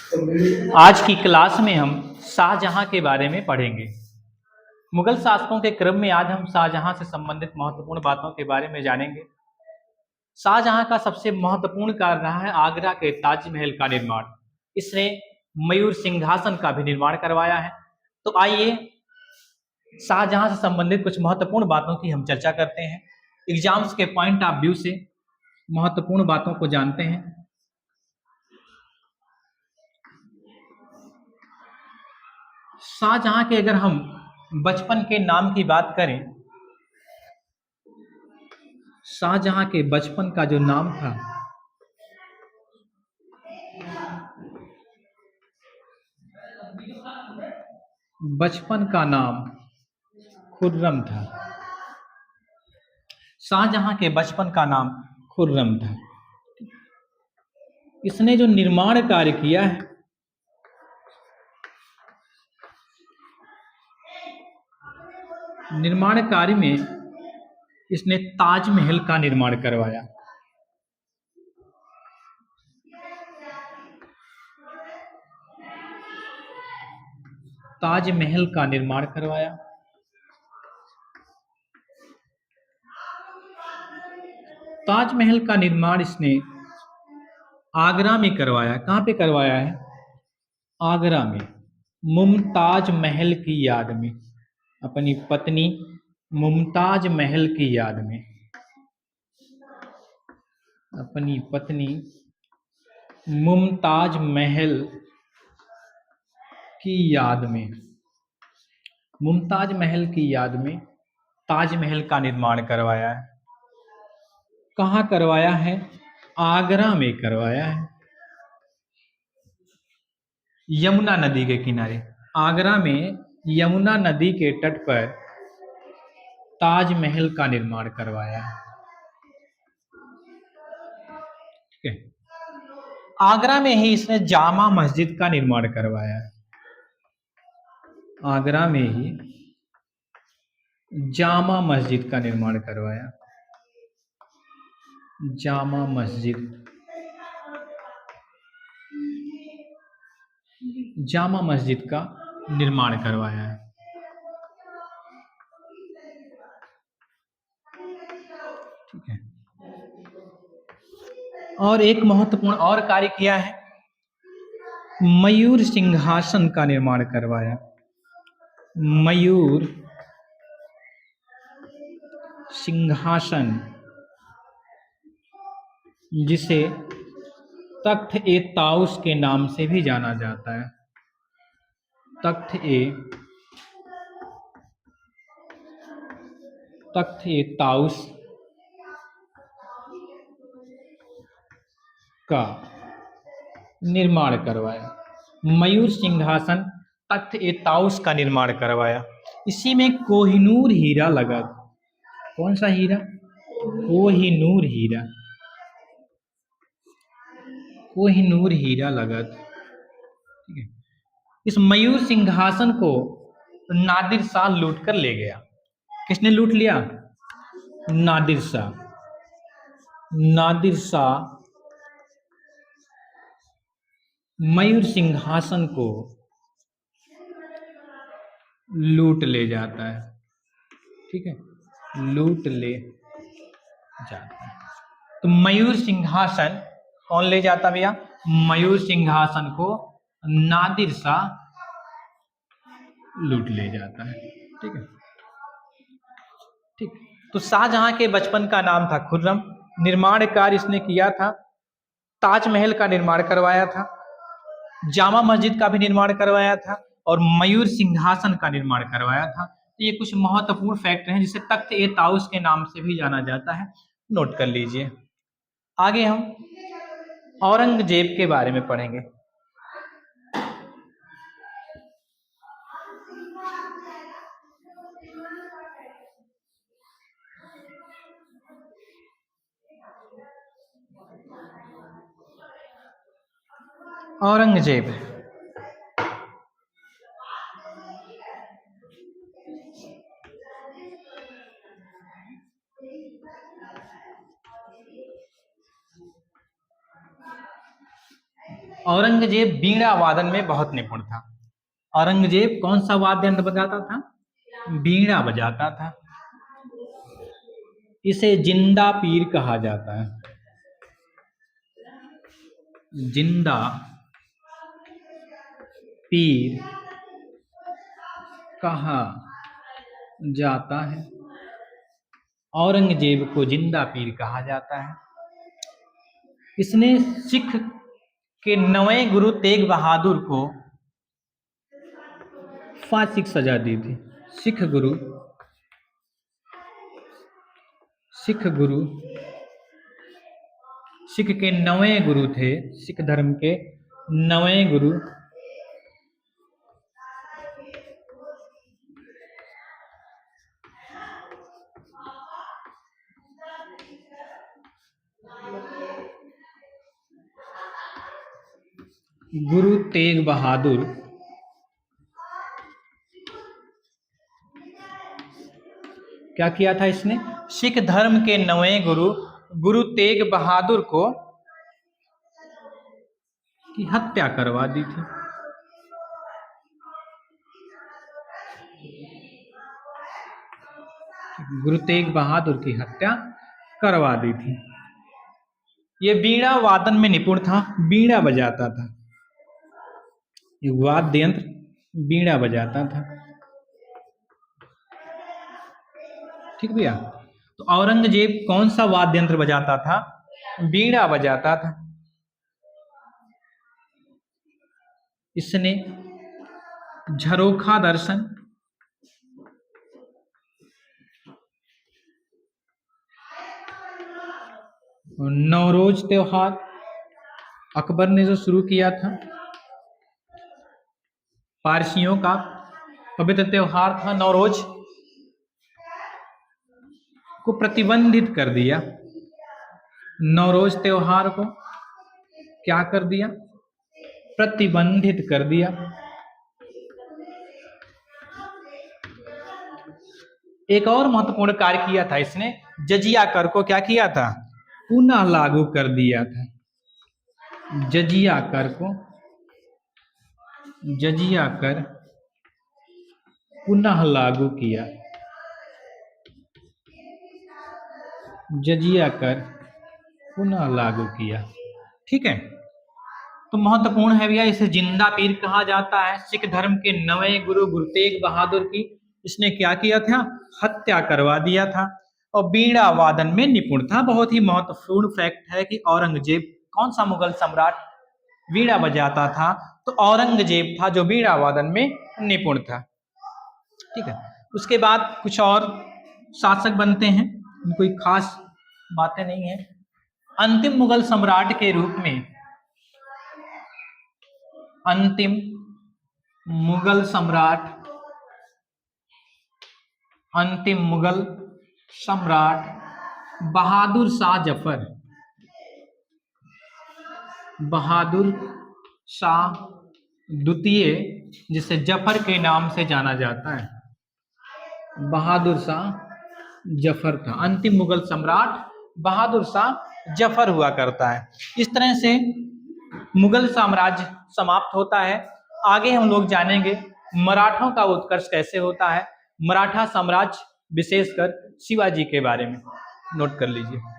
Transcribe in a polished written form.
आज की क्लास में हम शाहजहां के बारे में पढ़ेंगे। मुगल शासकों के क्रम में आज हम शाहजहां से संबंधित महत्वपूर्ण बातों के बारे में जानेंगे। शाहजहां का सबसे महत्वपूर्ण कार्य रहा है आगरा के ताजमहल का निर्माण। इसने मयूर सिंहासन का भी निर्माण करवाया है। तो आइए शाहजहां से संबंधित कुछ महत्वपूर्ण बातों की हम चर्चा करते हैं। एग्जाम्स के पॉइंट ऑफ व्यू से महत्वपूर्ण बातों को जानते हैं। शाहजहां के अगर हम बचपन के नाम की बात करें, शाहजहां के बचपन का जो नाम था बचपन का नाम खुर्रम था। शाहजहां के बचपन का नाम खुर्रम था। इसने जो निर्माण कार्य किया है, निर्माण कार्य में इसने ताजमहल का निर्माण करवाया। ताजमहल का निर्माण करवाया। ताजमहल का निर्माण इसने आगरा में करवाया। कहां पे करवाया है? आगरा में, मुमताज महल की याद में, अपनी पत्नी मुमताज महल की याद में, अपनी पत्नी मुमताज महल की याद में, मुमताज महल की याद में ताजमहल का निर्माण करवाया है। कहाँ करवाया है? आगरा में करवाया है, यमुना नदी के किनारे। आगरा में यमुना नदी के तट पर ताजमहल का निर्माण करवाया है। ठीक है। आगरा में ही इसने जामा मस्जिद का निर्माण करवाया है। आगरा में ही जामा मस्जिद का निर्माण करवाया। जामा मस्जिद, जामा मस्जिद का निर्माण करवाया है। ठीक है। और एक महत्वपूर्ण और कार्य किया है, मयूर सिंहासन का निर्माण करवाया। मयूर सिंहासन, जिसे तख्त ए ताउस के नाम से भी जाना जाता है। तख्त ए ताउस का निर्माण करवाया। मयूर सिंहासन तख्त ए ताउस का निर्माण करवाया। इसी में कोहिनूर हीरा लगा। कौन सा हीरा? कोहिनूर हीरा। कोहिनूर हीरा लगा। ठीक है। इस मयूर सिंहासन को नादिर शाह लूट कर ले गया। किसने लूट लिया? नादिर शाह। नादिर शाह मयूर सिंहासन को लूट ले जाता है। ठीक है, लूट ले जाता है। तो मयूर सिंहासन कौन ले जाता भैया? मयूर सिंहासन को नादिर शाह लूट ले जाता है। ठीक है। ठीक। तो शाहजहां के बचपन का नाम था खुर्रम। निर्माण कार्य इसने किया था, ताजमहल का निर्माण करवाया था, जामा मस्जिद का भी निर्माण करवाया था और मयूर सिंहासन का निर्माण करवाया था। तो ये कुछ महत्वपूर्ण फैक्ट हैं जिसे तख्त ए ताउस के नाम से भी जाना जाता है। नोट कर लीजिए। आगे हम औरंगजेब के बारे में पढ़ेंगे। औरंगजेब, औरंगजेब बीड़ा वादन में बहुत निपुण था। औरंगजेब कौन सा वाद्य यंत्र बजाता था? बीड़ा बजाता था। इसे जिंदा पीर कहा जाता है। जिंदा पीर कहा जाता है। औरंगजेब को जिंदा पीर कहा जाता है। इसने सिख के 9वें गुरु तेग बहादुर को फांसी की सजा दी थी। सिख गुरु सिख के 9वें गुरु थे, सिख धर्म के 9वें गुरु गुरु तेग बहादुर क्या किया था इसने? सिख धर्म के 9वें गुरु गुरु तेग बहादुर को की हत्या करवा दी थी। गुरु तेग बहादुर की हत्या करवा दी थी। ये बीड़ा वादन में निपुण था, बीड़ा बजाता था। ये वाद्य यंत्र बीड़ा बजाता था। ठीक भैया। तो औरंगजेब कौन सा वाद्य यंत्र बजाता था? बीड़ा बजाता था। इसने झरोखा दर्शन, नवरोज त्योहार अकबर ने जो शुरू किया था, पारसियों का पवित्र त्योहार था नवरोज, को प्रतिबंधित कर दिया। नवरोज त्योहार को क्या कर दिया? प्रतिबंधित कर दिया। एक और महत्वपूर्ण कार्य किया था इसने, जजिया कर को क्या किया था? पुनः लागू कर दिया था। जजिया कर पुनः लागू किया। जजिया कर पुनः लागू किया। ठीक है। तो महत्वपूर्ण है भैया, इसे जिंदा पीर कहा जाता है। सिख धर्म के 9वें गुरु गुरु तेग बहादुर की इसने क्या किया था? हत्या करवा दिया था। और बीड़ा वादन में निपुण था। बहुत ही महत्वपूर्ण फैक्ट है कि औरंगजेब कौन सा मुगल सम्राट बीड़ा बजाता था? तो औरंगजेब था जो बीड़ा वादन में निपुण था। ठीक है। उसके बाद कुछ और शासक बनते हैं, कोई खास बातें नहीं है। अंतिम मुगल सम्राट के रूप में, अंतिम मुगल सम्राट बहादुर शाह द्वितीय, जिसे जफर के नाम से जाना जाता है। बहादुर शाह जफर था। अंतिम मुगल सम्राट बहादुर शाह जफर हुआ करता है। इस तरह से मुगल साम्राज्य समाप्त होता है। आगे हम लोग जानेंगे मराठों का उत्कर्ष कैसे होता है, मराठा साम्राज्य विशेषकर शिवाजी के बारे में। नोट कर लीजिए।